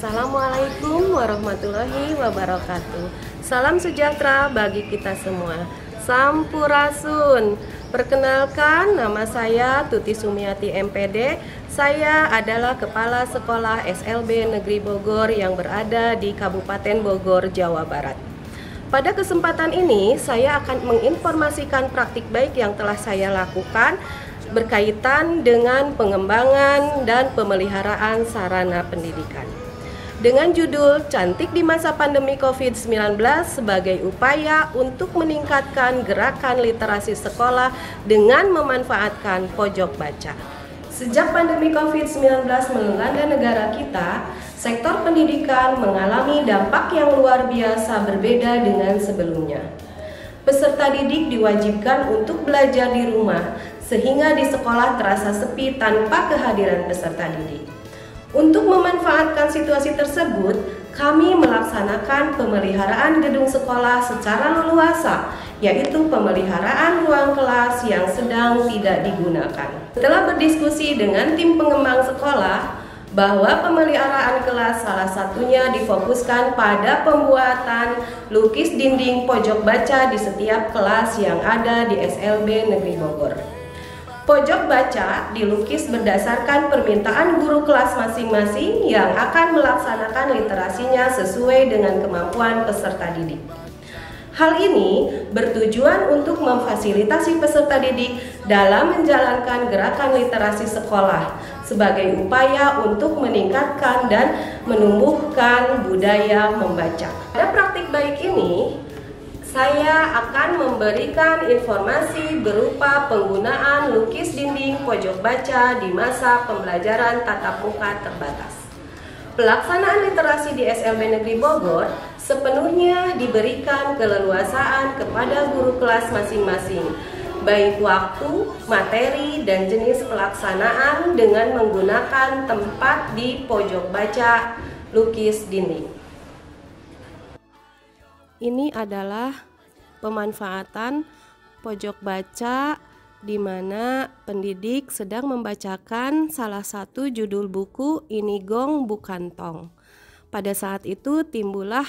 Assalamualaikum warahmatullahi wabarakatuh. Salam sejahtera bagi kita semua. Sampurasun. Perkenalkan, nama saya Tuti Sumiati MPD. Saya adalah Kepala Sekolah SLB Negeri Bogor yang berada di Kabupaten Bogor, Jawa Barat. Pada kesempatan ini, saya akan menginformasikan praktik baik yang telah saya lakukan berkaitan dengan pengembangan dan pemeliharaan sarana pendidikan. Dengan judul Cantik di Masa Pandemi COVID-19 sebagai upaya untuk meningkatkan gerakan literasi sekolah dengan memanfaatkan pojok baca. Sejak pandemi COVID-19 melanda negara kita, sektor pendidikan mengalami dampak yang luar biasa berbeda dengan sebelumnya. Peserta didik diwajibkan untuk belajar di rumah, sehingga di sekolah terasa sepi tanpa kehadiran peserta didik. Untuk memanfaatkan situasi tersebut, kami melaksanakan pemeliharaan gedung sekolah secara leluasa, yaitu pemeliharaan ruang kelas yang sedang tidak digunakan. Setelah berdiskusi dengan tim pengembang sekolah, bahwa pemeliharaan kelas salah satunya difokuskan pada pembuatan lukis dinding pojok baca di setiap kelas yang ada di SLB Negeri Bogor. Pojok baca dilukis berdasarkan permintaan guru kelas masing-masing yang akan melaksanakan literasinya sesuai dengan kemampuan peserta didik. Hal ini bertujuan untuk memfasilitasi peserta didik dalam menjalankan gerakan literasi sekolah sebagai upaya untuk meningkatkan dan menumbuhkan budaya membaca. Pada praktik baik ini, saya akan memberikan informasi berupa penggunaan lukis dinding pojok baca di masa pembelajaran tatap muka terbatas. Pelaksanaan literasi di SLB Negeri Bogor sepenuhnya diberikan keleluasaan kepada guru kelas masing-masing, baik waktu, materi, dan jenis pelaksanaan dengan menggunakan tempat di pojok baca lukis dinding. Ini adalah pemanfaatan pojok baca di mana pendidik sedang membacakan salah satu judul buku Ini Gong Bukan Tong. Pada saat itu timbullah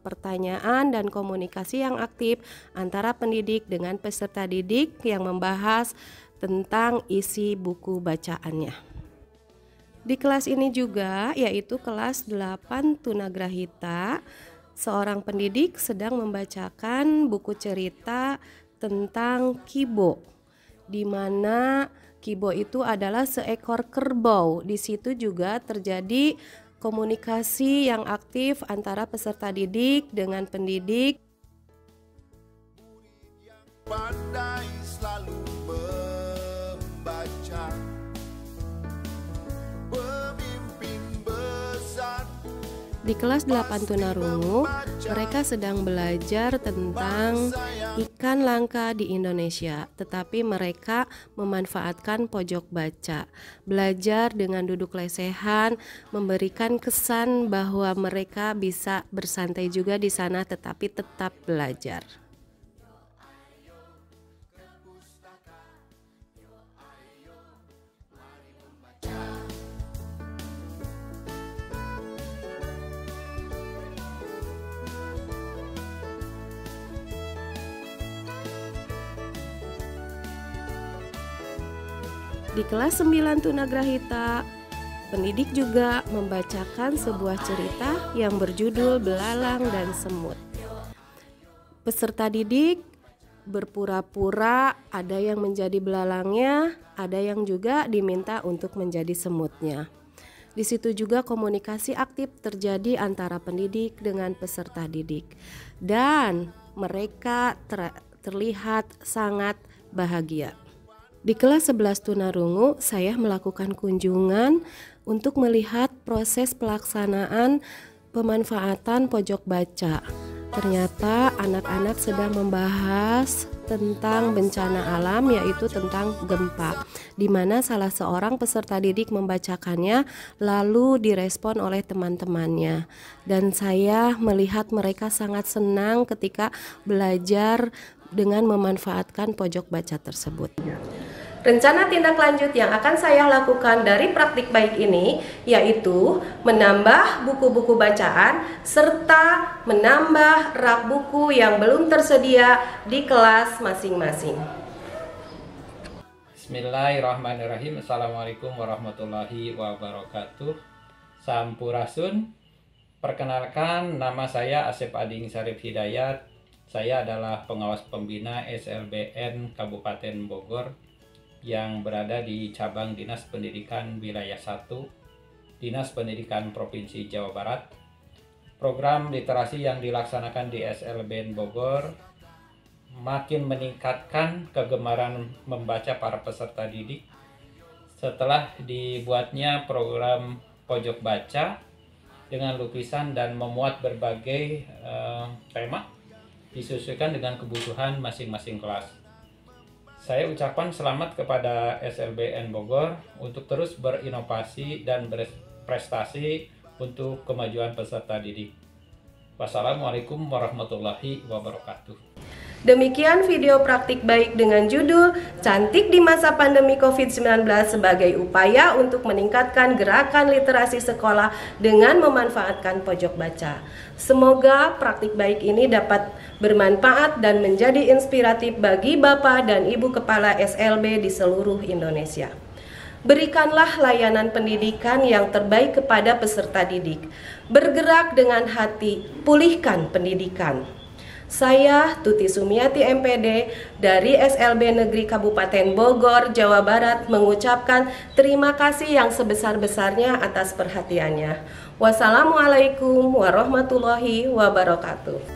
pertanyaan dan komunikasi yang aktif antara pendidik dengan peserta didik yang membahas tentang isi buku bacaannya. Di kelas ini juga, yaitu kelas 8 Tunagrahita, seorang pendidik sedang membacakan buku cerita tentang Kibo, di mana Kibo itu adalah seekor kerbau. Di situ juga terjadi komunikasi yang aktif antara peserta didik dengan pendidik. Pandai selalu membaca. Di kelas 8 Tunarungu, mereka sedang belajar tentang ikan langka di Indonesia, tetapi mereka memanfaatkan pojok baca. Belajar dengan duduk lesehan, memberikan kesan bahwa mereka bisa bersantai juga di sana tetapi tetap belajar. Di kelas 9 Tunagrahita, pendidik juga membacakan sebuah cerita yang berjudul Belalang dan Semut. Peserta didik berpura-pura ada yang menjadi belalangnya, ada yang juga diminta untuk menjadi semutnya. Di situ juga komunikasi aktif terjadi antara pendidik dengan peserta didik. Dan mereka terlihat sangat bahagia. Di kelas 11 Tunarungu, saya melakukan kunjungan untuk melihat proses pelaksanaan pemanfaatan pojok baca. Ternyata anak-anak sedang membahas tentang bencana alam, yaitu tentang gempa, di mana salah seorang peserta didik membacakannya lalu direspon oleh teman-temannya. Dan saya melihat mereka sangat senang ketika belajar dengan memanfaatkan pojok baca tersebut. Rencana tindak lanjut yang akan saya lakukan dari praktik baik ini yaitu menambah buku-buku bacaan serta menambah rak buku yang belum tersedia di kelas masing-masing. Bismillahirrahmanirrahim. Assalamualaikum warahmatullahi wabarakatuh. Sampurasun. Perkenalkan, nama saya Asep Ading Sarif Hidayat. Saya adalah pengawas pembina SLBN Kabupaten Bogor yang berada di cabang Dinas Pendidikan Wilayah 1, Dinas Pendidikan Provinsi Jawa Barat. Program literasi yang dilaksanakan di SLBN Bogor makin meningkatkan kegemaran membaca para peserta didik setelah dibuatnya program pojok baca dengan lukisan dan memuat berbagai tema disesuaikan dengan kebutuhan masing-masing kelas. Saya ucapkan selamat kepada SLBN Bogor untuk terus berinovasi dan berprestasi untuk kemajuan peserta didik. Wassalamualaikum warahmatullahi wabarakatuh. Demikian video praktik baik dengan judul Cantik di Masa Pandemi COVID-19 sebagai upaya untuk meningkatkan gerakan literasi sekolah dengan memanfaatkan pojok baca. Semoga praktik baik ini dapat bermanfaat dan menjadi inspiratif bagi Bapak dan Ibu Kepala SLB di seluruh Indonesia. Berikanlah layanan pendidikan yang terbaik kepada peserta didik. Bergerak dengan hati, pulihkan pendidikan. Saya Tuti Sumiati MPD dari SLB Negeri Kabupaten Bogor, Jawa Barat mengucapkan terima kasih yang sebesar-besarnya atas perhatiannya. Wassalamualaikum warahmatullahi wabarakatuh.